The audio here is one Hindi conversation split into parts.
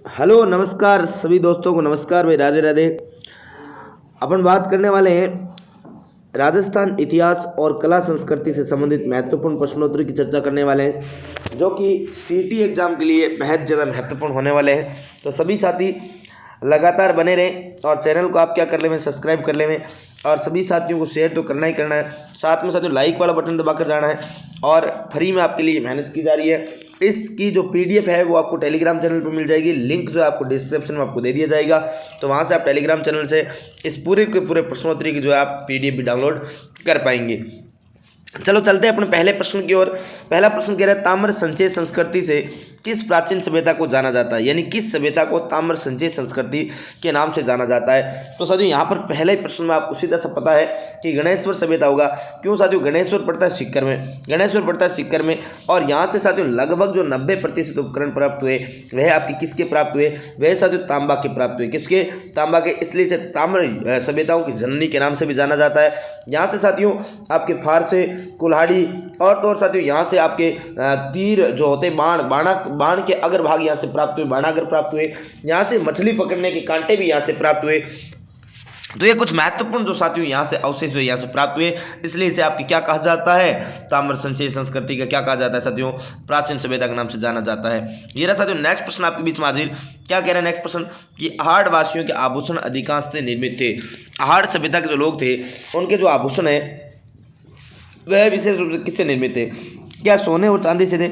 हेलो नमस्कार सभी दोस्तों को नमस्कार भाई, राधे राधे। अपन बात करने वाले हैं राजस्थान इतिहास और कला संस्कृति से संबंधित महत्वपूर्ण प्रश्नोत्तरी की चर्चा करने वाले हैं, जो कि सीटी एग्जाम के लिए बेहद ज़्यादा महत्वपूर्ण होने वाले हैं। तो सभी साथी लगातार बने रहें और चैनल को आप क्या कर लें, सब्सक्राइब कर लें और सभी साथियों को शेयर तो करना ही करना है। साथ में साथियों लाइक वाला बटन दबाकर जाना है और फ्री में आपके लिए मेहनत की जा रही है। इसकी जो पीडीएफ है वो आपको टेलीग्राम चैनल पर मिल जाएगी। लिंक जो है आपको डिस्क्रिप्शन में आपको दे दिया जाएगा, तो वहाँ से आप टेलीग्राम चैनल से इस पूरे के पूरे प्रश्नोत्तरी की जो है आप पीडीएफ भी डाउनलोड कर पाएंगे। चलो चलते हैं अपने पहले प्रश्न की ओर। पहला प्रश्न कह रहा है ताम्र संचय संस्कृति से किस प्राचीन सभ्यता को जाना जाता है, यानी किस सभ्यता को ताम्र संचय संस्कृति के नाम से जाना जाता है। तो साथियों यहाँ पर पहले ही प्रश्न में आपको सीधा सा पता है कि गणेश्वर सभ्यता होगा। क्यों साथियों, गणेश्वर पड़ता है सीकर में, गणेश्वर पड़ता है सीकर में। और यहाँ से साथियों लगभग जो 90% उपकरण प्राप्त हुए वह आपके किसके प्राप्त हुए, वह साथियों तांबा के प्राप्त हुए। किसके, तांबा के। इसलिए से ताम्र सभ्यताओं की जननी के नाम से भी जाना जाता है। यहाँ से साथियों आपके फारसे, कुल्हाड़ी और साथियों यहाँ से आपके तीर जो होते बाण के अग्र भाग यहाँ से प्राप्त हुए, बाणागर प्राप्त हुए। यहाँ से मछली पकड़ने के कांटे भी यहाँ से प्राप्त हुए। तो ये कुछ महत्वपूर्ण जो साथियों यहाँ से अवशेष जो यहाँ से प्राप्त हुए, इसलिए इसे आपकी क्या कहा जाता है, ताम्र संचय संस्कृति का क्या कहा जाता है साथियों, प्राचीन सभ्यता के नाम से जाना जाता है। ये रहा साथियों नेक्स्ट प्रश्न आपके बीच में हाजिर। क्या कह रहे हैं नेक्स्ट प्रश्न कि आहड़ वासियों के आभूषण अधिकांश से निर्मित थे। आहड़ सभ्यता के जो लोग थे उनके जो आभूषण है वह विशेष रूप से किससे निर्मित थे, क्या सोने और चांदी से थे।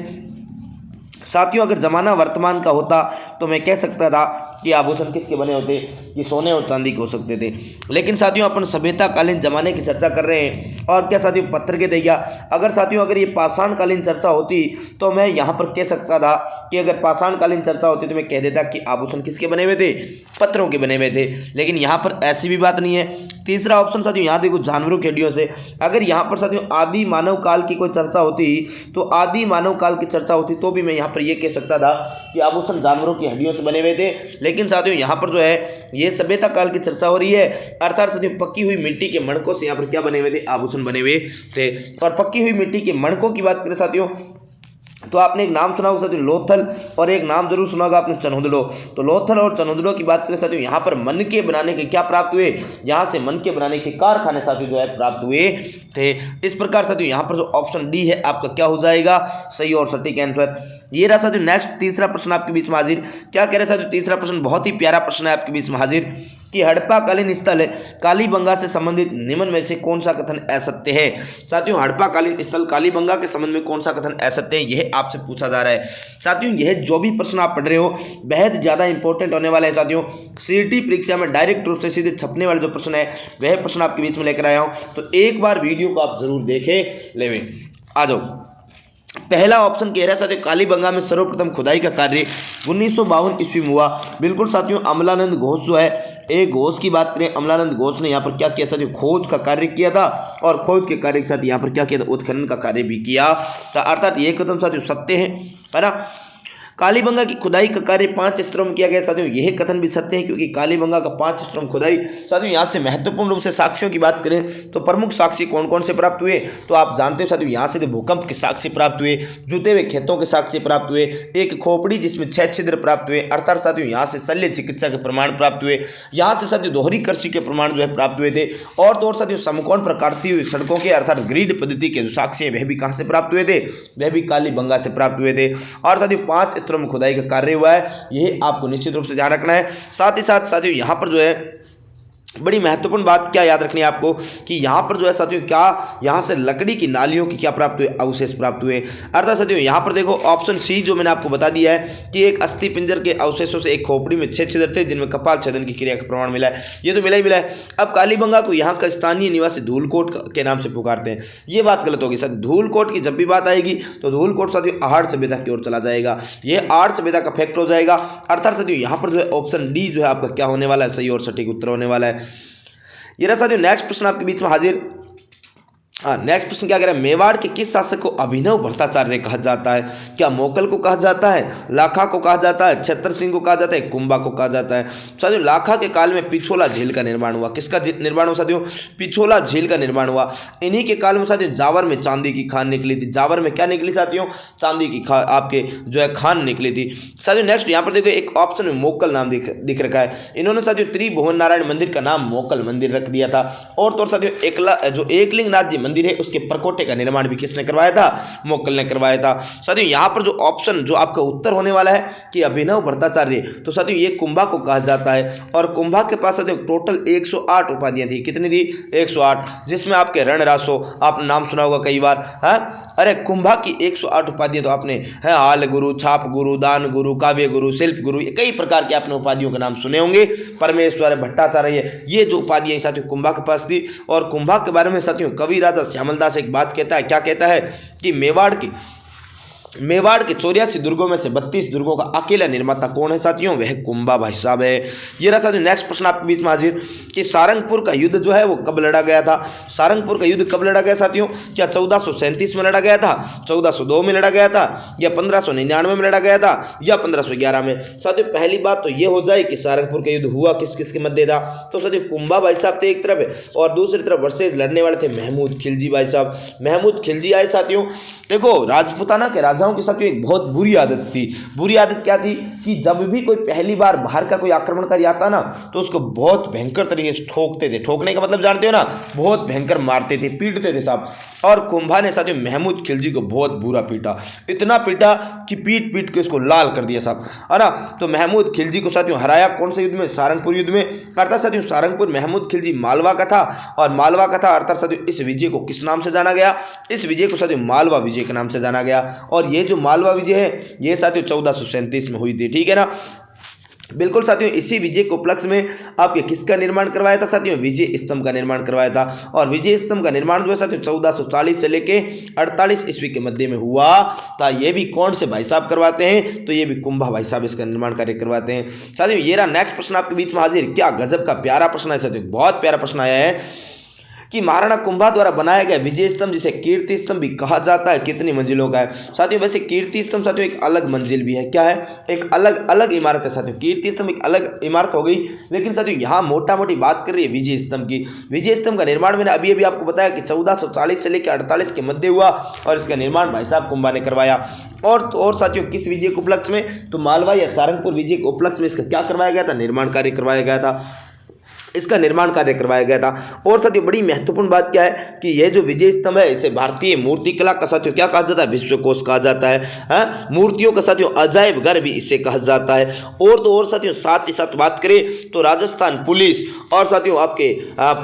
साथियों अगर ज़माना वर्तमान का होता तो मैं कह सकता था कि आभूषण किसके बने होते, कि सोने और चांदी के हो सकते थे। लेकिन साथियों अपन सभ्यता कालीन जमाने की चर्चा कर रहे हैं और क्या साथियों पत्थर के थे क्या। अगर साथियों अगर ये पाषाण कालीन चर्चा होती तो मैं यहाँ पर कह सकता था कि अगर पाषाण कालीन चर्चा होती तो मैं कह देता कि आभूषण किसके बने हुए थे, पत्थरों के बने हुए थे। लेकिन यहाँ पर ऐसी भी बात नहीं है। तीसरा ऑप्शन साथियों यहाँ देखो जानवरों की हड्डियों से। अगर यहाँ पर साथियों आदि मानव काल की कोई चर्चा होती तो आदि मानव काल की चर्चा होती तो भी मैं यहाँ पर यह कह सकता था कि आभूषण जानवरों की हड्डियों से बने हुए थे। लेकिन साथियों यहाँ पर जो है ये सभ्यता काल की चर्चा हो रही है, अर्थात साथियों पक्की हुई मिट्टी के मणकों से यहाँ पर क्या बने हुए थे, आभूषण बने हुए थे। और पक्की हुई मिट्टी के मणकों की बात करें साथियों तो आपने एक नाम सुना होगा साथियों लोथल, और एक नाम जरूर सुना होगा आपने चनहुदड़ो। तो लोथल और चनहुदड़ो की बात करें साथियों यहाँ पर मन के बनाने के क्या प्राप्त हुए, यहाँ से मन के बनाने के कारखाने साथियों जो है प्राप्त हुए थे। इस प्रकार साथियों यहाँ पर जो ऑप्शन डी है आपका क्या हो जाएगा, सही और सटीक आंसर। ये रहा साथियों नेक्स्ट तीसरा प्रश्न आपके बीच में हाजिर। क्या कह रहे हैं साथियों तीसरा प्रश्न बहुत ही प्यारा प्रश्न है आपके बीच में हाजिर कि हड़प्पा कालीन स्थल कालीबंगा से संबंधित निम्न में से कौन सा कथन असत्य है। साथियों हड़प्पा कालीन स्थल कालीबंगा के संबंध में कौन सा कथन असत्य है, यह आपसे पूछा जा रहा है। साथियों यह जो भी प्रश्न आप पढ़ रहे हो बेहद ज्यादा इंपॉर्टेंट होने वाले हैं साथियों। सीटी परीक्षा में डायरेक्ट रूप से सीधे छपने वाले जो प्रश्न है वह प्रश्न आपके बीच में लेकर आया हूं, तो एक बार वीडियो को आप जरूर देखें लेवे। आ जाओ। पहला ऑप्शन कह रहा है साथियों कालीबंगा में सर्वप्रथम खुदाई का कार्य 1952 ईस्वी में हुआ। बिल्कुल साथियों अमलानंद घोष जो है, एक घोष की बात करें, अमलानंद घोष ने यहाँ पर क्या किया साथियों, खोज का कार्य किया था और खोज के कार्य के साथ यहाँ पर क्या किया था, उत्खनन का कार्य भी किया। अर्थात ये कथन साथियों सत्य है ना। कालीबंगा की खुदाई का कार्य 5 स्तरों में किया गया साथियों, यह कथन भी सत्य है क्योंकि कालीबंगा का 5 स्तरों में खुदाई। साथियों यहाँ से महत्वपूर्ण रूप से साक्ष्यों की बात करें तो प्रमुख साक्ष्य कौन कौन से प्राप्त हुए, तो आप जानते हो साथियों यहाँ से भूकंप के साक्ष्य प्राप्त हुए, जुते हुए खेतों के साक्ष्य प्राप्त हुए, एक खोपड़ी जिसमें 6 छिद्र प्राप्त हुए, अर्थात साथियों यहाँ से शल्य चिकित्सा के प्रमाण प्राप्त हुए। यहाँ से साथियों दोहरी कृषि के प्रमाण जो है प्राप्त हुए थे। और तो और साथियों समकोण प्रकार हुई सड़कों के अर्थात ग्रिड पद्धति के जो साक्ष्य है वह भी कहाँ से प्राप्त हुए थे, वह भी कालीबंगा से प्राप्त हुए थे। और साथियों 5 स्तरों में खुदाई का कार्य हुआ है, यह आपको निश्चित रूप से ध्यान रखना है। साथ ही साथ साथियों यहाँ पर जो है बड़ी महत्वपूर्ण बात क्या याद रखनी है आपको कि यहाँ पर जो है साथियों क्या यहाँ से लकड़ी की नालियों की क्या प्राप्त हुए, अवशेष प्राप्त हुए। अर्थात साथियों यहाँ पर देखो ऑप्शन सी जो मैंने आपको बता दिया है कि एक अस्थि पिंजर के अवशेषों से एक खोपड़ी में 6 छिद्र थे जिनमें कपाल छेदन की क्रिया का प्रमाण मिला है, ये तो मिला ही मिला है। अब कालीबंगा को यहाँ का स्थानीय निवासी धूलकोट के नाम से पुकारते हैं, ये बात गलत होगी सर। धूलकोट की जब भी बात आएगी तो धूलकोट साथियों आहड़ सभ्यता की ओर चला जाएगा, यह आहड़ सभ्यता का फैक्ट हो जाएगा। अर्थात साथियों यहाँ पर जो है ऑप्शन डी जो है आपका क्या होने वाला है, सही और सटीक उत्तर होने वाला है। ये रहा साथियों नेक्स्ट प्रश्न आपके बीच में हाजिर। हाँ, नेक्स्ट प्रश्न क्या कह रहा है, मेवाड़ के किस शासक को अभिनव भट्टाचार्य कहा जाता है? क्या मोकल को कहा जाता है, लाखा को कहा जाता है, छत्र सिंह को कहा जाता है, कुंभा को कहा जाता है? साथियों लाखा के काल में पिछोला झील का निर्माण हुआ। किसका निर्माण हुआ साथियों? पिछोला झील का निर्माण हुआ। इन्हीं के काल में साथियों जावर में चांदी की खान निकली थी। जावर में क्या निकली साथियों? चांदी की आपके जो है खान निकली थी। साथियों नेक्स्ट यहाँ पर देखो एक ऑप्शन में मोकल नाम दिख रखा है। इन्होंने साथियों त्रिभुवन नारायण मंदिर का नाम मोकल मंदिर रख दिया था। और तो साथियों एकलिंग नाथ जी मंदिर है उसके परकोटे का निर्माण भी किसने करवाया था? मोकल ने करवाया था। साथियों यहाँ पर जो ऑप्शन जो आपका उत्तर होने वाला है कि अभिनव भट्टाचार्य, तो साथियों ये कुंभा को कहा जाता है। और कुंभा के पास साथियों टोटल 108 उपाधियां थी। कितनी थी? 108, जिसमें आपके रणरासो आपने नाम सुना होगा कई बार है। अरे कुंभा की 108 उपाधियां तो आपने है, हाल गुरु, छाप गुरु, दान गुरु, काव्य गुरु, शिल्प गुरु, कई प्रकार के आपने उपाधियों के नाम सुने होंगे। परमेश्वर, भट्टाचार्य, ये जो उपाधियां साथियों कुंभा के पास थी। और कुंभा के बारे में साथियों कवि राजा श्यामलदास एक बात कहता है, क्या कहता है कि मेवाड़ के 84 दुर्गों में से 32 दुर्गों का अकेला निर्माता कौन है साथियों? वह कुंभा भाई साहब है। ये रहा साथियों नेक्स्ट प्रश्न आपके बीच में हाजिर कि सारंगपुर का युद्ध जो है वो कब लड़ा गया था? सारंगपुर का युद्ध कब लड़ा गया साथियों? क्या 1437 में लड़ा गया था, 1402 में लड़ा गया था, या 1599 में लड़ा गया था, या 1511 में? साथियों पहली बात तो ये हो जाए कि सारंगपुर का युद्ध हुआ किस किस के मध्य था? तो साथियों कुंभा भाई साहब थे एक तरफ और दूसरी तरफ वर्सेज लड़ने वाले थे महमूद खिलजी भाई साहब। महमूद खिलजी आए साथियों। देखो राजपूताना के राजाओं की साथियों एक बहुत बुरी आदत थी। बुरी आदत क्या थी कि जब भी कोई पहली बार बाहर का कोई आक्रमणकारी आता ना तो उसको बहुत भयंकर तरीके से ठोकते थे। ठोकने का मतलब जानते हो ना, बहुत भयंकर मारते थे, पीटते थे साहब। और कुंभा ने साथियों महमूद खिलजी को बहुत बुरा पीटा, इतना पीटा कि पीट पीट के उसको लाल कर दिया साहब, है ना। तो महमूद खिलजी को साथियों हराया कौन से युद्ध में? सारंगपुर युद्ध में। अर्थात साथियों सारंगपुर महमूद खिलजी मालवा का था, और मालवा का था अर्थात साथियों इस विजय को किस नाम से जाना गया? इस विजय को साथियों मालवा विजय के नाम से जाना गया। और ये जो मालवा विजय है ये साथियों 1437 में हुई थी, ठीक है ना। बिल्कुल साथियों इसी विजय के उपलक्ष्य में आपके किसका निर्माण करवाया था साथियों? विजय स्तंभ का निर्माण करवाया था। और विजय स्तंभ का निर्माण जो है साथियों 1440 से लेके 48 ईस्वी के मध्य में हुआ था। ये भी कौन से भाई साहब करवाते हैं? तो ये भी कुंभा भाई साहब इसका निर्माण कार्य करवाते हैं। साथियों ये रहा नेक्स्ट प्रश्न आपके बीच में हाजिर। क्या गजब का प्यारा प्रश्न है साथियों, बहुत प्यारा प्रश्न आया है कि महाराणा कुंभा द्वारा बनाया गया विजय स्तंभ जिसे कीर्ति स्तंभ भी कहा जाता है कितनी मंजिलों का है? साथियों वैसे कीर्ति स्तंभ साथियों एक अलग मंजिल भी है। क्या है? एक अलग इमारत है साथियों। कीर्ति स्तंभ एक अलग इमारत हो गई, लेकिन साथियों यहाँ मोटा मोटी बात कर रही है विजय स्तंभ की। विजय स्तंभ का निर्माण मैंने अभी अभी आपको बताया कि 1440 से लेकर 48 के मध्य हुआ और इसका निर्माण भाई साहब कुंभा ने करवाया। और साथियों किस विजय के उपलक्ष्य में? तो मालवा या सारंगपुर विजय के उपलक्ष्य में इसका क्या करवाया गया था? निर्माण कार्य करवाया गया था, इसका निर्माण कार्य करवाया गया था। और साथियों बड़ी महत्वपूर्ण बात क्या है कि यह जो विजय स्तंभ है इसे भारतीय मूर्तिकला का साथियों क्या कहा जाता है? विश्वकोश कहा जाता है, मूर्तियों का साथियों अजायब घर भी इसे कहा जाता है। और तो और साथियों साथ ही साथ बात करें तो राजस्थान पुलिस और साथियों आपके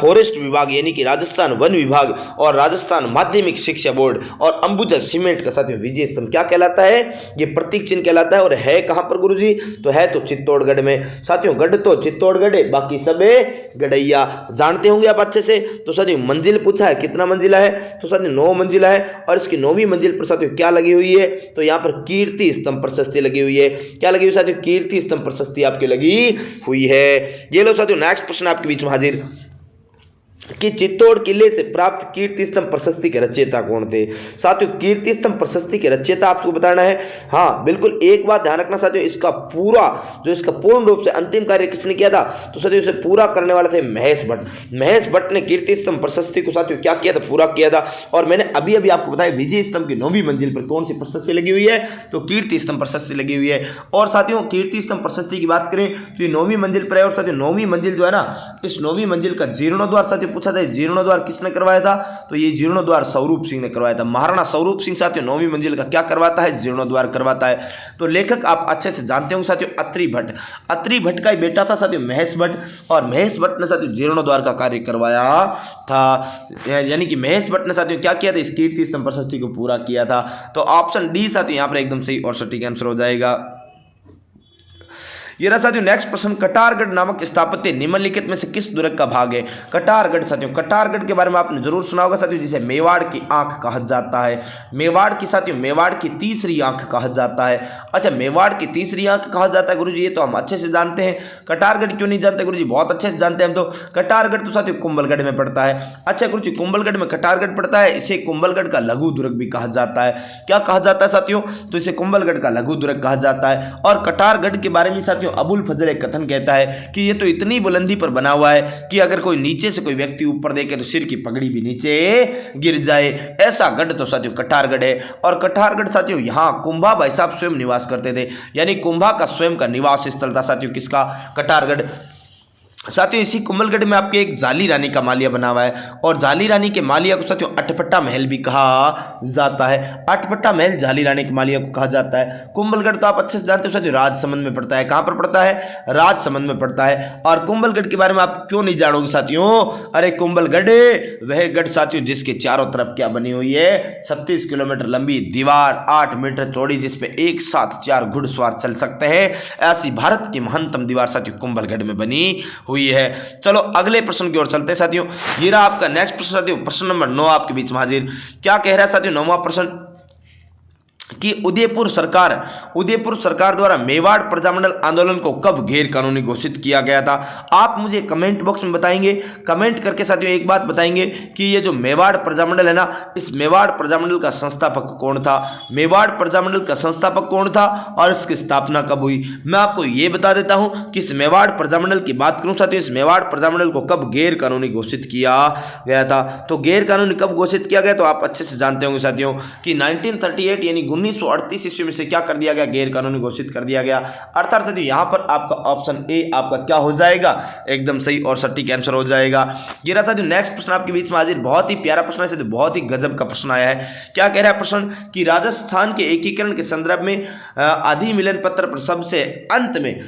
फॉरेस्ट विभाग यानी कि राजस्थान वन विभाग और राजस्थान माध्यमिक शिक्षा बोर्ड और अंबुजा सीमेंट का साथियों विजय स्तंभ क्या कहलाता है? ये प्रतीक चिन्ह कहलाता है। और है कहां पर गुरुजी? तो है तो चित्तौड़गढ़ में। साथियों गढ़ तो चित्तौड़गढ़ है, बाकी सब गड़ैया, जानते होंगे आप अच्छे से। तो साथियों मंजिल पूछा है, कितना मंजिला है? तो साथियों 9 मंजिला है। और इसकी 9वीं मंजिल पर साथियों क्या लगी हुई है? तो यहाँ पर कीर्ति स्तंभ प्रशस्ति लगी हुई है। क्या लगी हुई साथियों? कीर्ति स्तंभ प्रशस्ति आपकी लगी हुई है। ये लो साथियों नेक्स्ट प्रश्न आपके बीच में हाजिर कि चित्तौड़ किले से प्राप्त कीर्ति स्तंभ प्रशस्ति के रचयिता कौन थे? साथियों कीर्ति स्तंभ प्रशस्ति के रचयिता आपको बताना है। हाँ बिल्कुल, एक बात ध्यान रखना साथियों, इसका पूर्ण रूप से अंतिम कार्य किसने किया था? तो साथियों इसे पूरा करने वाले थे महेश भट्ट। महेश भट्ट ने कीर्ति स्तंभ प्रशस्ति को साथियों क्या किया था? पूरा किया था। और मैंने अभी अभी आपको बताया विजय स्तंभ की 9वीं मंजिल पर कौन सी प्रशस्ति लगी हुई है? तो कीर्ति स्तंभ प्रशस्ति लगी हुई है। और साथियों कीर्ति स्तंभ प्रशस्ति की बात करें तो ये 9वीं मंजिल पर है। और साथियों 9वीं मंजिल जो है ना, इस 9वीं मंजिल का जीर्णोद्वार साथियों पूछा था, जीर्णोद्वार किसने करवाया था? तो ये जीर्णोद्वार स्वरूप सिंह ने करवाया था। महाराणा स्वरूप सिंह साथियों 9वीं मंजिल का क्या करवाता है? जीर्णोद्वार करवाता है। तो लेखक आप अच्छे से जानते होंगे साथियों अत्रि भट्ट। अत्रि भट्ट का ही बेटा था साथियों महेश भट्ट, और महेश भट्ट ने साथियों जीर्णोद्वार का कार्य करवाया था। यानी कि महेश भट्ट ने साथियों क्या किया था? इस कीर्ति स्तंभ प्रशस्ति को पूरा किया था। तो ऑप्शन डी साथियों यहाँ पर एकदम सही और सटीक आंसर हो जाएगा। ये रहा साथियों नेक्स्ट प्रश्न, कटारगढ़ नामक स्थापत्य निम्नलिखित में से किस दुर्ग का भाग है? कटारगढ़ साथियों, कटारगढ़ के बारे में आपने जरूर सुना होगा साथियों, जिसे मेवाड़ की आंख कहा जाता है। मेवाड़ की साथियों, मेवाड़ की तीसरी आंख कहा जाता है। अच्छा, मेवाड़ की तीसरी आंख कहा जाता है गुरुजी, ये तो हम अच्छे से जानते हैं। कटारगढ़ क्यों नहीं जानते गुरुजी? बहुत अच्छे से जानते हैं हम तो। कटारगढ़ तो साथियों कुंभलगढ़ में पड़ता है। अच्छा गुरुजी, कुंभलगढ़ में कटारगढ़ पड़ता है, इसे कुंभलगढ़ का लघु दुर्ग भी कहा जाता है। क्या कहा जाता है साथियों? तो इसे कुंभलगढ़ का लघु दुर्ग कहा जाता है। और कटारगढ़ के बारे में साथियों अबुल फजल एक कथन कहता है कि ये तो इतनी बुलंदी पर बना हुआ है कि अगर कोई नीचे से कोई व्यक्ति ऊपर देखे तो सिर की पगड़ी भी नीचे गिर जाए। ऐसा गढ़ तो साथियों कटारगढ़ है। और कटारगढ़ साथियों यहाँ कुंभा भाई साहब स्वयं निवास करते थे, यानी कुंभा का स्वयं का निवास स्थल था साथियों किसका? कटारगढ़। साथियों इसी कुंभलगढ़ में आपके एक जाली रानी का मालिया बना हुआ है, और जाली रानी के मालिया को साथियों अटपट्टा महल भी कहा जाता है। अटपट्टा महल जाली रानी के मालिया को कहा जाता है। कुंभलगढ़ तो आप अच्छे से जानते हो साथियों, राजसमंद में पड़ता है। कहां पर पड़ता है? राजसमंद में पड़ता है। और कुंभलगढ़ के बारे में आप क्यों नहीं जानोगे साथियों? अरे कुंभलगढ़ वह गढ़ साथियों जिसके चारों तरफ क्या बनी हुई है? 36 किलोमीटर लंबी दीवार, 8 मीटर चौड़ी, जिसपे एक साथ 4 घुड़सवार चल सकते हैं। ऐसी भारत की महानतम दीवार साथियों कुंभलगढ़ में बनी हुई है। चलो अगले प्रश्न की ओर चलते हैं साथियों। ये रहा आपका नेक्स्ट प्रश्न साथियों, प्रश्न नंबर 9 आपके बीच में हाजिर। क्या कह रहा है साथियों 9वां प्रश्न कि उदयपुर सरकार द्वारा मेवाड़ प्रजामंडल आंदोलन को कब गैर कानूनी घोषित किया गया था? आप मुझे कमेंट बॉक्स में बताएंगे, कमेंट करके साथियों एक बात बताएंगे कि ये जो मेवाड़ प्रजामंडल है ना, इस मेवाड़ प्रजामंडल का संस्थापक कौन था? मेवाड़ प्रजामंडल का संस्थापक कौन था और इसकी स्थापना कब हुई? मैं आपको ये बता देता हूं कि इस मेवाड़ प्रजामंडल की बात करूं साथियों, इस मेवाड़ प्रजामंडल को कब गैर कानूनी घोषित किया गया था? तो गैर कानूनी कब घोषित किया गया? तो आप अच्छे से जानते होंगे साथियों कि 1938 यानी 1938 ईस्वी में से क्या कर दिया गया? गैर कानूनी घोषित कर दिया गया। अर्थात साथियों यहां पर आपका ऑप्शन ए आपका क्या हो जाएगा? एकदम सही और सटीक आंसर हो जाएगा। ये रहा साथियों नेक्स्ट प्रश्न आपके बीच में हाजिर। बहुत ही प्यारा प्रश्न है साथियों, बहुत ही गजब का प्रश्न आया है। क्या कह रहा है प्रश्न कि राजस्थान के एकीकरण के संदर्भ में अधिमिलन पत्र पर सबसे अंत में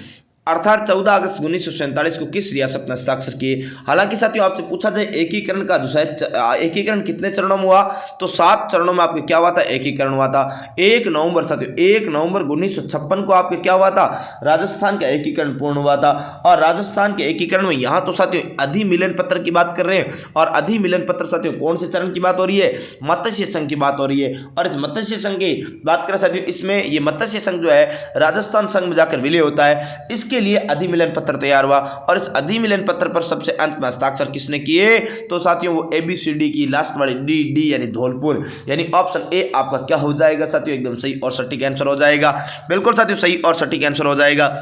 अर्थात 14 अगस्त 1947 को किस रियासत ने हस्ताक्षर किए? हालांकि साथियों आपसे पूछा जाए एकीकरण का जो एकीकरण कितने चरणों में हुआ, तो 7 चरणों में आपके क्या हुआ था? एकीकरण हुआ था। 1 नवंबर साथियों 1 नवंबर 1956 को आपके क्या हुआ था? राजस्थान का एकीकरण पूर्ण हुआ था। और राजस्थान के एकीकरण में यहाँ तो साथियों अधिमिलन पत्र की बात कर रहे हैं, और अधिमिलन पत्र साथियों कौन से चरण की बात हो रही है? मत्स्य संघ की बात हो रही है। और इस मत्स्य संघ की बात करें साथियों, इसमें ये मत्स्य संघ जो है राजस्थान संघ में जाकर विलय होता है। इसके लिए अधिमिलन पत्र तैयार हुआ, और इस अधिमिलन पत्र पर सबसे अंत में हस्ताक्षर किसने किए? तो साथियों वो ABCD की लास्ट वाली डी यानी धौलपुर, यानी ऑप्शन ए आपका क्या हो जाएगा साथियों? एकदम सही और सटीक आंसर हो जाएगा। बिल्कुल साथियों सही और सटीक आंसर हो जाएगा।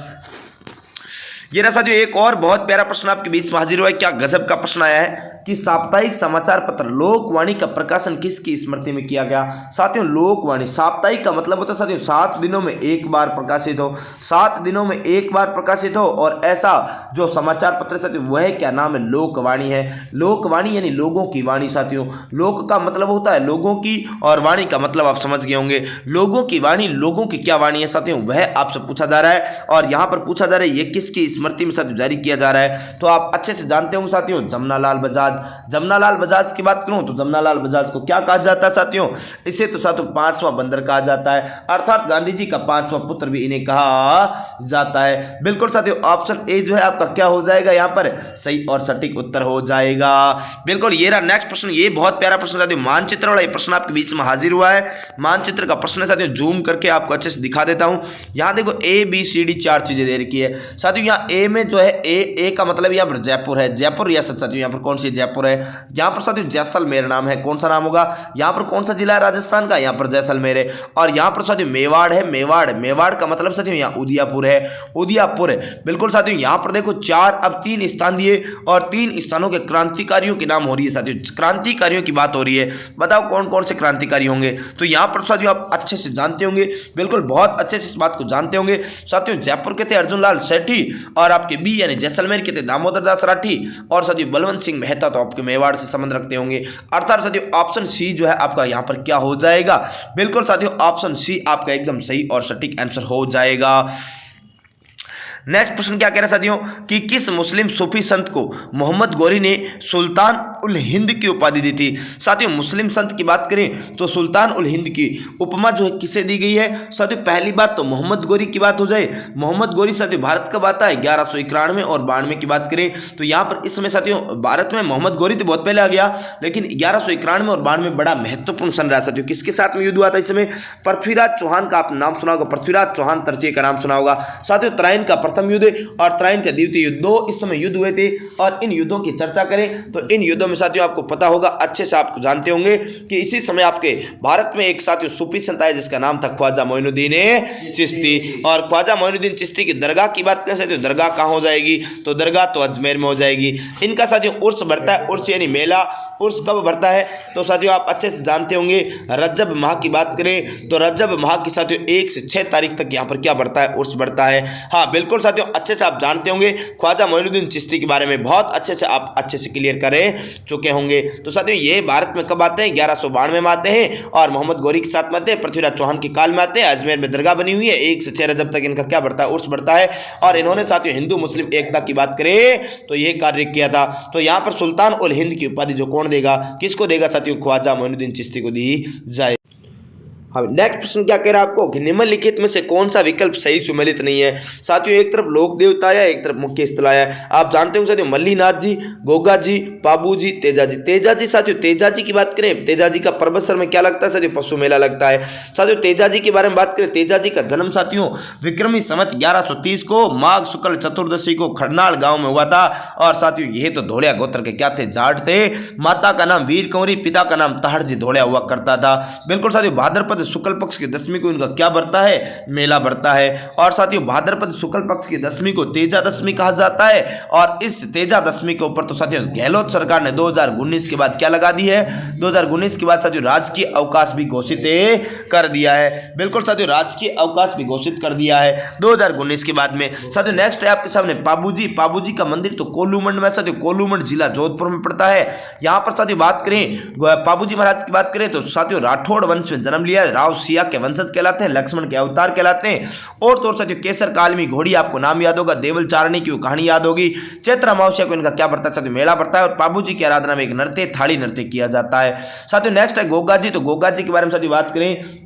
ये रहा साथियों एक और बहुत प्यारा प्रश्न आपके बीच में हाजिर हुआ है। क्या गजब का प्रश्न आया है कि साप्ताहिक समाचार पत्र लोकवाणी का प्रकाशन किसकी स्मृति में किया गया? साथियों लोकवाणी, साप्ताहिक का मतलब होता है साथियों 7 दिनों में एक बार प्रकाशित हो, 7 दिनों में एक बार प्रकाशित हो। और ऐसा जो समाचार पत्र साथियों वह क्या नाम है? लोकवाणी है। लोकवाणी यानी लोगों की वाणी साथियों। लोक का मतलब होता है लोगों की, और वाणी का मतलब आप समझ गए होंगे। लोगों की वाणी, लोगों की क्या वाणी है साथियों, वह आपसे पूछा जा रहा है। और यहां पर पूछा जा रहा है ये किसकी स्मृति में साथियों जारी किया जा रहा है? तो आप अच्छे से जानते होंगे साथियों जमनालाल बजाज। जमनालाल बजाज की बात करूं तो जमनालाल बजाज को क्या कहा जाता है साथियों? इसे तो साथियों 5वां बंदर कहा जाता है, अर्थात गांधी जी का 5वां पुत्र भी इन्हें कहा जाता है। बिल्कुल साथियों ऑप्शन ए जो है आपका क्या हो जाएगा? यहां पर सही और सटीक उत्तर हो जाएगा। बिल्कुल ये रहा नेक्स्ट प्रश्न, ये बहुत प्यारा प्रश्न साथियों, मानचित्र वाला ये प्रश्न आपके बीच में हाजिर हुआ है। मानचित्र का प्रश्न है साथियों, जूम करके आपको अच्छे से दिखा देता हूं। यहां देखो ABCD 4 चीजें दे रखी है साथियों। यहां ए में जो है ए का मतलब यहाँ पर जयपुर है, जयपुर रियासत साथियों। यहाँ पर कौन सी जयपुर है? यहाँ पर साथियों जैसलमेर नाम है। कौन सा नाम होगा? यहाँ पर कौन सा जिला है राजस्थान का? यहाँ पर जैसलमेर है। और यहाँ पर साथियों मेवाड़ है। मेवाड़ का मतलब साथियों यहाँ उदयपुर है, उदयपुर है। बिल्कुल साथियों यहाँ पर देखो 4 अब 3 स्थान दिए, और 3 स्थानों के क्रांतिकारियों के नाम हो रही है साथियों। क्रांतिकारियों की बात हो रही है, बताओ कौन कौन से क्रांतिकारी होंगे? तो यहाँ पर साथियों आप अच्छे से जानते होंगे, बिल्कुल बहुत अच्छे से इस बात को जानते होंगे साथियों। जयपुर के थे अर्जुन लाल सेठी, और आपके बी यानी जैसलमेर के थे दामोदर दास राठी, और साथियों बलवंत सिंह मेहता तो आपके मेवाड़ से संबंध रखते होंगे। अर्थात साथियों ऑप्शन सी जो है आपका यहां पर क्या हो जाएगा? बिल्कुल साथियों ऑप्शन सी आपका एकदम सही और सटीक आंसर हो जाएगा। नेक्स्ट प्रश्न क्या कह रहा है साथियों कि किस मुस्लिम सूफी संत को मोहम्मद गौरी ने सुल्तान उल हिंद की उपाधि दी थी। साथियों मुस्लिम संत की बात करें तो सुल्तान उल हिंद की उपमा जो है किसे दी गई है? साथियों पहली बात तो मोहम्मद गोरी की बात हो जाए। मोहम्मद गोरी साथियों भारत कब आता है? 1191 और 92 की बात करें तो यहाँ पर इस समय साथियों भारत में मोहम्मद गोरी तो बहुत पहले आ गया, लेकिन 1191 और 92 बड़ा महत्वपूर्ण सन रहा साथियों। किसके साथ में युद्ध हुआ था इस समय? पृथ्वीराज चौहान का आपने नाम सुना होगा, पृथ्वीराज चौहान तृतीय का नाम सुना होगा। साथियों तराइन का प्रथम युद्ध और तराइन का द्वितीय युद्ध, दो इस समय युद्ध हुए थे। और इन युद्धों की चर्चा करें तो इन युद्धों में साथियों आपको पता होगा, अच्छे से आप जानते होंगे कि इसी समय आपके भारत में एक साथियों सूफी संत आया जिसका नाम था ख्वाजा मोइनुद्दीन चिश्ती। और ख्वाजा मोइनुद्दीन चिश्ती की दरगाह की बात करें साथियों, दरगाह कहाँ हो जाएगी? तो दरगाह तो अजमेर में हो जाएगी। इनका साथियों उर्स बढ़ता है, उर्स यानी मेला। उर्स कब बढ़ता है? तो साथियों आप अच्छे से जानते होंगे, रजब माह की बात करें तो रजब माह की साथियों 1 से 6 तारीख तक यहाँ पर क्या बढ़ता है? उर्स बढ़ता है। हाँ बिल्कुल साथियों, अच्छे से आप जानते होंगे ख्वाजा मोइनुद्दीन चिश्ती के बारे में, बहुत अच्छे से आप अच्छे से क्लियर कर चुके होंगे। तो साथियों ये भारत में कब आते हैं? 1192 में आते हैं और मोहम्मद गोरी के साथ में आते हैं, पृथ्वीराज चौहान के काल में आते हैं। अजमेर में दरगाह बनी हुई है, 1 से 6 रजब तक इनका क्या बढ़ता है? उर्स बढ़ता है। और इन्होंने साथियों हिंदू मुस्लिम एकता की बात करें तो ये कार्य किया था। तो यहाँ पर सुल्तान उल हिंद की उपाधि जो कौन देगा, किसको देगा साथियों? ख्वाजा मोइनुद्दीन चिश्ती को दी जाए। नेक्स्ट प्रश्न क्या कह रहा है आपको कि निम्नलिखित में से कौन सा विकल्प सही सुमेलित नहीं है? साथियों एक तरफ लोक देवता है, एक तरफ मुख्य स्थल है। आप जानते हो साथियों मल्लीनाथ जी, गोगा जी, पाबू जी, तेजा जी। तेजा जी साथियों, तेजा जी की बात करें, तेजा जी का परबतसर में क्या लगता है साथियों? पशु मेला लगता है। साथियों तेजा जी के बारे में बात करें, तेजा जी का जन्म साथियों विक्रमी संवत 1130 को माघ शुक्ल चतुर्दशी को खड़नाल गांव में हुआ था। और साथियों ये तो धोलिया गोत्र के क्या थे? जाट थे। माता का नाम वीर कंवरी, पिता का नाम तहड़ जी धोलिया हुआ करता था। बिल्कुल साथियों भाद्रपद शुक्ल पक्ष की दशमी को इनका क्या बढ़ता है? मेला बढ़ता है। और साथियों भाद्रपद शुक्ल पक्ष की दशमी को तेजा दशमी कहा जाता है। और इस तेजा दशमी के ऊपर तो साथियों गहलोत सरकार ने 2019 के बाद क्या लगा दी है? 2019 के बाद साथियों राजकीय अवकाश भी घोषित कर दिया है। बिल्कुल साथियों राजकीय अवकाश भी घोषित कर दिया है 2019 के बाद में। साथियों नेक्स्ट है आपके सामने पाबूजी। पाबूजी का मंदिर तो कोलूमंड में साथियों, कोलूमंड जिला जोधपुर में पड़ता है। यहाँ पर साथियों बात करें पाबूजी महाराज की बात करें तो साथियों राठौड़ वंश में जन्म लिया। राव सिया के वंशज कहलाते हैं, लक्ष्मण के अवतार कहलाते हैं। और तो और साथियों केसर कालमी घोड़ी आपको नाम याद होगा, देवल चारणी की वो कहानी याद होगी। चैत्र अमावस्या को इनका क्या बढ़ता है साथियों? मेला बढ़ता है। और पाबूजी की आराधना में एक नृत्य थाली नृत्य किया जाता है। साथियों नेक्स्ट है गोगा जी। तो गोगा जी के बारे में साथियों बात करें,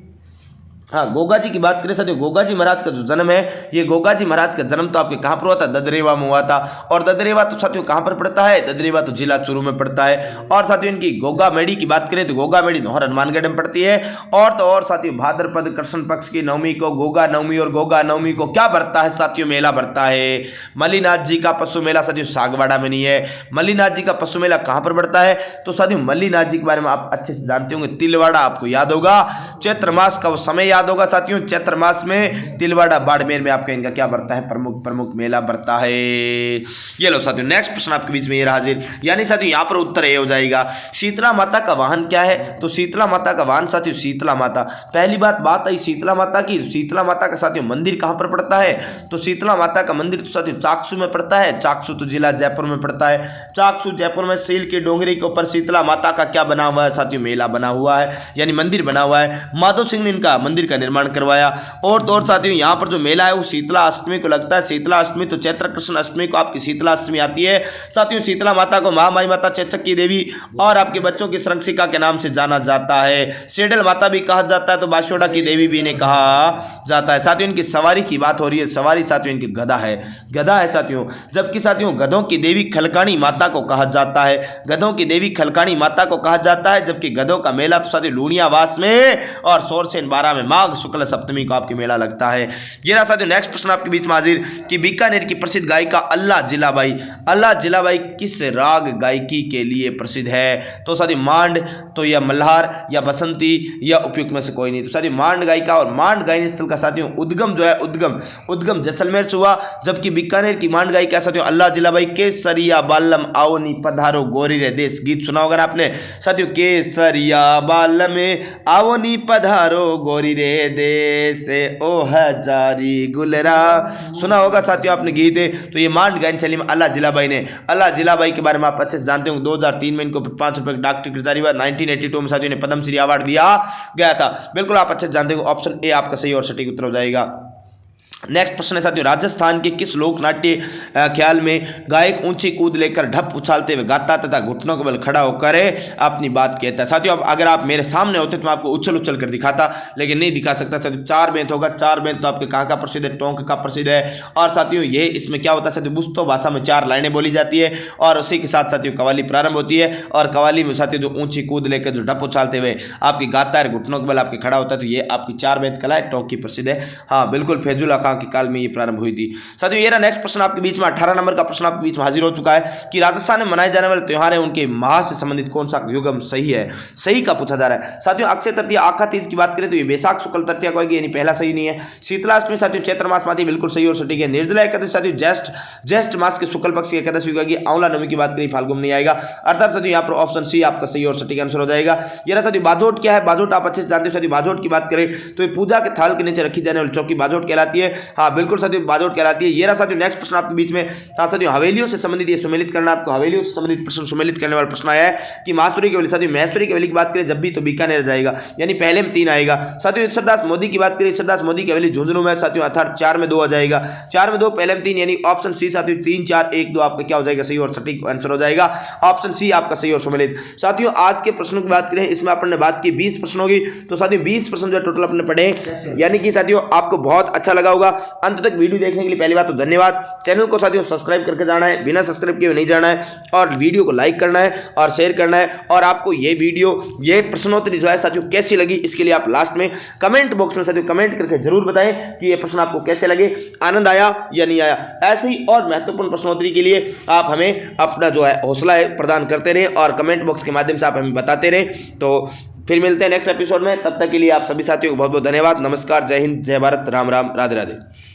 हाँ गोगा जी की बात करें साथियों, गोगा जी महाराज का जो जन्म है, ये गोगा जी महाराज का जन्म तो आपके कहाँ पर हुआ था? ददरेवा में हुआ था। और ददरेवा तो साथियों कहाँ पर पड़ता है? ददरेवा तो जिला चूरू में पड़ता है। और साथियों इनकी गोगा मेड़ी की बात करें तो गोगा मेड़ी नौहर हनुमानगढ़ में पड़ती है। और तो और साथियों भाद्रपद कृष्ण पक्ष की नवमी को गोगा नवमी और गोगा नवमी को क्या बढ़ता है साथियों? मेला बढ़ता है। मल्लीनाथ जी का पशु मेला साथियों सागवाड़ा में नहीं है। मल्लीनाथ जी का पशु मेला कहाँ पर बढ़ता है? तो साथियों मल्लीनाथ जी के बारे में आप अच्छे से जानते होंगे, तिलवाड़ा आपको याद होगा। चैत्र मास का वो समय याद होगा साथियों, चैत्र मास में तिलवाड़ा बाड़मेर में आपका इनका क्या बढ़ता है? प्रमुख मेला बढ़ता है। ये लो साथियों नेक्स्ट प्रश्न आपके बीच में ये हाजिर, यानी साथियों यहाँ पर उत्तर ये हो जाएगा। शीतला माता का वाहन क्या है? तो शीतला माता का वाहन साथियों शीतला माता। पहली बात आई शीतला माता की। शीतला माता का साथियों मंदिर कहाँ पर पड़ता है? तो शीतला माता का मंदिर तो साथियों चाकसू में पड़ता है। चाकसू तो जिला जयपुर में पड़ता है। चाकसू जयपुर में सील के डोंगरी के ऊपर शीतला माता का क्या बना हुआ है साथियों? मेला बना हुआ है, यानी मंदिर बना हुआ है। माधो सिंह ने इनका मंदिर का निर्माण करवाया। और तो और साथियों यहाँ पर जो मेला है वो शीतला अष्टमी को लगता है। शीतला अष्टमी तो चैत्र कृष्ण अष्टमी को आपकी शीतला अष्टमी आती है। साथियों शीतला माता को महामाई माता, चेचक की देवी और आपके बच्चों की संरक्षिका के नाम से जाना जाता है। सेडल माता भी कहा जाता है, तो बाशोड़ा की देवी भी इन्हें कहा जाता है। साथियों इनकी सवारी की बात हो रही है, सवारी साथियों इनकी गधा है, गधा है साथियों। जबकि साथियों गधों की देवी खलकाणी माता को कहा जाता है, गधों की देवी खलकाणी माता को कहा जाता है। जबकि गधों का मेला तो साथियों लूणियावास में और सोरसेन 12 में माघ शुक्ल सप्तमी को आपके मेला लगता है। ये रहा साथियों नेक्स्ट प्रश्न आपके बीच में हाजिर कि बीकानेर की प्रसिद्ध गायिका अल्लाह जिलाबाई, अल्लाह जिलाबाई किस राग गायकी के लिए प्रसिद्ध है? तो साथियों मांड तो या मल्हार या बसंती या उपयुक्त में से कोई नहीं। तो साथियों मांड गायिका और मांड गायन स्थल का साथियों उद्गम जो है उद्गम जैसलमेर से हुआ। जबकि बीकानेर की मांड गायिका साथियों अल्लाह जिलाबाई केसरिया बालम आओनी पधारो गोरी रे देश, गीत सुना होगा ना आपने साथियों, केसरिया बालम आओनी पधारो गोरी रे देश ओ हजारी गुलरा, सुना होगा साथियों आपने गीत है। तो ये मांड गायन शैली में अल्लाह जिलाबाई ने, अल्लाह जिलाबाई के बारे में आप अच्छे से जानते होंगे। 2003 में इनको 5 रुपए का डाक टिकट जारी हुआ। 1982 में साथियों ने पद्मश्री अवार्ड दिया गया था। बिल्कुल आप अच्छे से जानते हो। ऑप्शन ए आपका सही और सटीक उत्तर हो जाएगा। नेक्स्ट प्रश्न है साथियों, राजस्थान के किस लोक नाट्य ख्याल में गायक ऊंची कूद लेकर ढप उछालते हुए गाता तथा घुटनों के बल खड़ा होकर अपनी बात कहता है। साथियों अब अगर आप मेरे सामने होते तो मैं आपको उछल उछल कर दिखाता, लेकिन नहीं दिखा सकता। साथियों चार बेंत होगा, चार बेंत तो आपके कहाँ का प्रसिद्ध है, टोंक का प्रसिद्ध है। और साथियों ये इसमें क्या होता है साथियों, बुस्तो भाषा में 4 लाइनें बोली जाती है और उसी के साथ साथियों कवाली प्रारंभ होती है। और कवाली में साथियों जो ऊंची कूद लेकर जो ढप उछालते हुए आपकी गाता है, घुटनों के बल आपके खड़ा होता है, तो ये आपकी 4 बेंत कला है, टोंक की प्रसिद्ध है। हाँ बिल्कुल, फैजुल्ला खां के काल में ये प्रारंभ हुई थी। साथियों ये रहा नेक्स्ट प्रश्न आपके बीच में, 18 नंबर का प्रश्न आपके बीच में हाजिर हो चुका है कि राजस्थान में मनाए जाने वाले त्योहार है उनके माह से संबंधित कौन सा युगम सही है, सही का पूछा जा रहा है। साथियों अक्षय तृतीया आखा तीज की बात करें तो ये वैशाख शुक्ल तृतीया को, यानी पहला सही नहीं है। शीतलाष्टमी साथियों चैत्र मास में आती है, बिल्कुल सही और सटीक है। निर्जला एकादशी साथियों ज्येष्ठ मास के शुक्ल पक्ष की एकादशी होगी। आंवला नवमी की बात करें फाल्गुन नहीं आएगा, अर्थात साथियों यहाँ पर ऑप्शन सी आपका सही और सटीक आंसर हो जाएगा। ये रहा साथियों बाजोट क्या है, बाजोट आप अच्छे से जानते हो। साथियों बाजोट की बात करें तो ये पूजा के थाल के नीचे रखी जाने वाली चौकी बाजोट कहलाती है। हाँ बिल्कुल साथियों बाजोट कहलाती है। ये रहा साथियों नेक्स्ट प्रश्न आपके बीच में, साथियों हवेलियों से संबंधित ये सुमेलित करना, आपको हवेलियों से संबंधित प्रश्न सुमेलित करने वाला प्रश्न आया है कि मासूरी की हवेली। साथियों मैसूरी की हवेली की बात करें जब भी तो बीकानेर जाएगा, यानी पहले में 3 आएगा। साथियों ईश्वरदास मोदी की बात करें, ईश्वरदास मोदी की हवेली झुंझुनू में साथियों, अर्थात 4 में 2 आ जाएगा। 4 में 2 पहले में 3, यानी ऑप्शन सी साथियों 3 4 1 2 आपका क्या हो जाएगा, सही और सटीक आंसर हो जाएगा। ऑप्शन सी आपका सही और सुमेलित। साथियों आज के प्रश्नों की बात करें, इसमें अपन ने बात की 20 प्रश्न होगी, तो साथियों 20 प्रश्न जो टोटल अपने पढ़े, यानी कि साथियों आपको बहुत अच्छा लगा होगा। अंत तक वीडियो देखने के लिए पहली बात तो धन्यवाद। चैनल को साथियों सब्सक्राइब करके जाना है, बिना सब्सक्राइब किए नहीं जाना है, और वीडियो को लाइक करना है और शेयर करना है। और आपको ये वीडियो, ये प्रश्नोत्तरी जो है साथियों कैसी लगी, इसके लिए आप लास्ट में कमेंट बॉक्स में साथियों कमेंट करके जरूर बताएं कि ये प्रश्न आपको कैसे लगे, आनंद आया या नहीं आया। ऐसे ही और महत्वपूर्ण प्रश्नोत्तरी के लिए आप हमें अपना जो है हौसला प्रदान करते रहे और कमेंट बॉक्स के माध्यम से आप हमें बताते रहे। तो फिर मिलते हैं नेक्स्ट एपिसोड में, तब तक के लिए आप सभी साथियों को बहुत बहुत धन्यवाद। नमस्कार, जय हिंद, जय भारत, राम राम, राधे राधे।